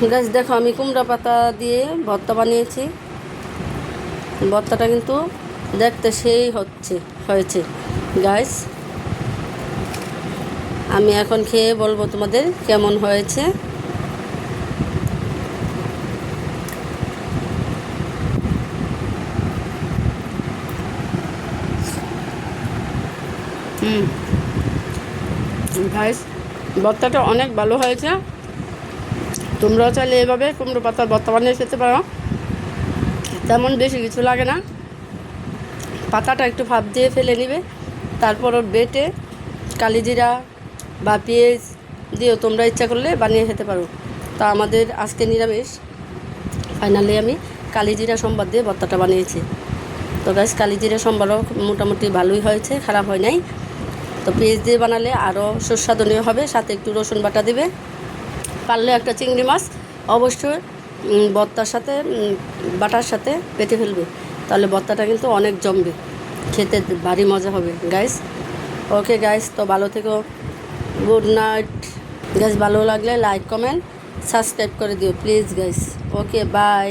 গাছ দেখো, আমি কুমড়া পাতা দিয়ে ভর্তা বানিয়েছি। ভর্তাটা কিন্তু দেখতে সেই হয়েছে গাইস। আমি এখন খেয়ে বলবো তোমাদের কেমন হয়েছে। গাইস, ভর্তাটা অনেক ভালো হয়েছে। তোমরাও চাইলে এভাবে কুমড়ো পাতার ভর্তা বানিয়ে খেতে পারো। তেমন বেশি কিছু লাগে না। পাতাটা একটু ভাপ দিয়ে ফেলে নিবে, তারপর বেটে কালিজিরা বা পেঁয়াজ দিয়েও তোমরা ইচ্ছা করলে বানিয়ে খেতে পারো। তা আমাদের আজকে নিরামিষ, ফাইনালি আমি কালিজিরা সম্বার দিয়ে ভর্তাটা বানিয়েছি। তো গাইস, কালিজিরা সম্বারও মোটামুটি ভালোই হয়েছে, খারাপ হয় নাই। তো পেঁয়াজ দিয়ে বানালে আরও সুস্বাদনীয় হবে, সাথে একটু রসুন বাটা দিবে। পারলে একটা চিংড়ি মাছ অবশ্যই ভর্তার সাথে বাটার সাথে পেটে ফেলবে, তাহলে ভর্তাটা কিন্তু অনেক জমবে, খেতে ভারী মজা হবে গাইস। ওকে গাইস, তো ভালো থেকো, গুড নাইট গাইস। ভালো লাগলে লাইক কমেন্ট সাবস্ক্রাইব করে দিও প্লিজ গাইস। Okay bye.